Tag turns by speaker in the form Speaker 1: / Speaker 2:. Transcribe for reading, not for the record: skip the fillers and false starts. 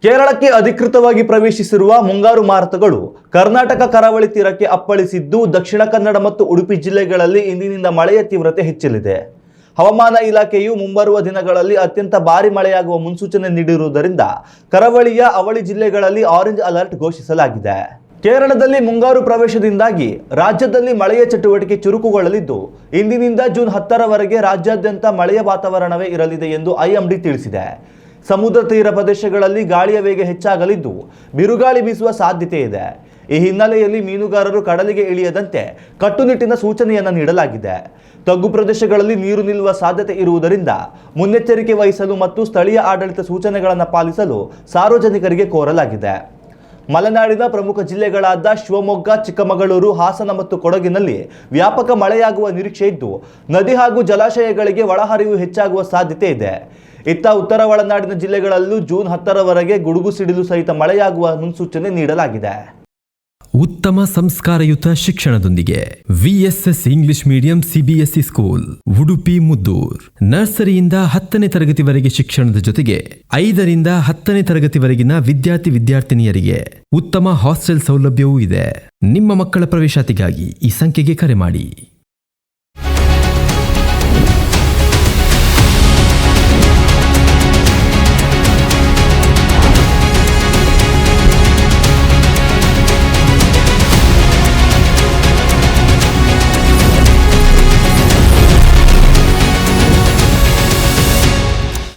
Speaker 1: ಕೇರಳಕ್ಕೆ ಅಧಿಕೃತವಾಗಿ ಪ್ರವೇಶಿಸಿರುವ ಮುಂಗಾರು ಮಾರುತಗಳು ಕರ್ನಾಟಕ ಕರಾವಳಿ ತೀರಕ್ಕೆ ಅಪ್ಪಳಿಸಿದ್ದು, ದಕ್ಷಿಣ ಕನ್ನಡ ಮತ್ತು ಉಡುಪಿ ಜಿಲ್ಲೆಗಳಲ್ಲಿ ಇಂದಿನಿಂದ ಮಳೆಯ ತೀವ್ರತೆ ಹೆಚ್ಚಲಿದೆ. ಹವಾಮಾನ ಇಲಾಖೆಯು ಮುಂಬರುವ ದಿನಗಳಲ್ಲಿ ಅತ್ಯಂತ ಭಾರಿ ಮಳೆಯಾಗುವ ಮುನ್ಸೂಚನೆ ನೀಡಿರುವುದರಿಂದ ಕರಾವಳಿಯ ಅವಳಿ ಜಿಲ್ಲೆಗಳಲ್ಲಿ ಆರೆಂಜ್ ಅಲರ್ಟ್ ಘೋಷಿಸಲಾಗಿದೆ. ಕೇರಳದಲ್ಲಿ ಮುಂಗಾರು ಪ್ರವೇಶದಿಂದಾಗಿ ರಾಜ್ಯದಲ್ಲಿ ಮಳೆಯ ಚಟುವಟಿಕೆ ಚುರುಕುಗೊಳ್ಳಲಿದ್ದು, ಇಂದಿನಿಂದ ಜೂನ್ 10ರವರೆಗೆ ರಾಜ್ಯಾದ್ಯಂತ ಮಳೆಯ ವಾತಾವರಣವೇ ಇರಲಿದೆ ಎಂದು ಐಎಂಡಿ ತಿಳಿಸಿದೆ. ಸಮುದ್ರ ತೀರ ಪ್ರದೇಶಗಳಲ್ಲಿ ಗಾಳಿಯ ವೇಗ ಹೆಚ್ಚಾಗಲಿದ್ದು, ಬಿರುಗಾಳಿ ಬೀಸುವ ಸಾಧ್ಯತೆ ಇದೆ. ಈ ಹಿನ್ನೆಲೆಯಲ್ಲಿ ಮೀನುಗಾರರು ಕಡಲಿಗೆ ಇಳಿಯದಂತೆ ಕಟ್ಟುನಿಟ್ಟಿನ ಸೂಚನೆಯನ್ನು ನೀಡಲಾಗಿದೆ. ತಗ್ಗು ಪ್ರದೇಶಗಳಲ್ಲಿ ನೀರು ನಿಲ್ಲುವ ಸಾಧ್ಯತೆ ಇರುವುದರಿಂದ ಮುನ್ನೆಚ್ಚರಿಕೆ ವಹಿಸಲು ಮತ್ತು ಸ್ಥಳೀಯ ಆಡಳಿತ ಸೂಚನೆಗಳನ್ನು ಪಾಲಿಸಲು ಸಾರ್ವಜನಿಕರಿಗೆ ಕೋರಲಾಗಿದೆ. ಮಲೆನಾಡಿನ ಪ್ರಮುಖ ಜಿಲ್ಲೆಗಳಾದ ಶಿವಮೊಗ್ಗ, ಚಿಕ್ಕಮಗಳೂರು, ಹಾಸನ ಮತ್ತು ಕೊಡಗಿನಲ್ಲಿ ವ್ಯಾಪಕ ಮಳೆಯಾಗುವ ನಿರೀಕ್ಷೆ ಇದ್ದು, ನದಿ ಹಾಗೂ ಜಲಾಶಯಗಳಿಗೆ ಒಳಹರಿವು ಹೆಚ್ಚಾಗುವ ಸಾಧ್ಯತೆ ಇದೆ. ಇತ್ತ ಉತ್ತರ ಒಳನಾಡಿನ ಜಿಲ್ಲೆಗಳಲ್ಲೂ ಜೂನ್ 10ರವರೆಗೆ ಗುಡುಗು ಸಿಡಿಲು ಸಹಿತ ಮಳೆಯಾಗುವ ಮುನ್ಸೂಚನೆ ನೀಡಲಾಗಿದೆ.
Speaker 2: ಉತ್ತಮ ಸಂಸ್ಕಾರಯುತ ಶಿಕ್ಷಣದೊಂದಿಗೆ VSS English medium CBSE school Udupi Muddur. ನರ್ಸರಿಯಿಂದ 10ನೇ ತರಗತಿವರೆಗೆ ಶಿಕ್ಷಣದ ಜೊತೆಗೆ 5ರಿಂದ 10ನೇ ತರಗತಿವರೆಗಿನ ವಿದ್ಯಾರ್ಥಿನಿಯರಿಗೆ ಉತ್ತಮ ಹಾಸ್ಟೆಲ್ ಸೌಲಭ್ಯವೂ ಇದೆ. ನಿಮ್ಮ ಮಕ್ಕಳ ಪ್ರವೇಶಾತಿಗಾಗಿ ಈ ಸಂಖ್ಯೆಗೆ ಕರೆ ಮಾಡಿ.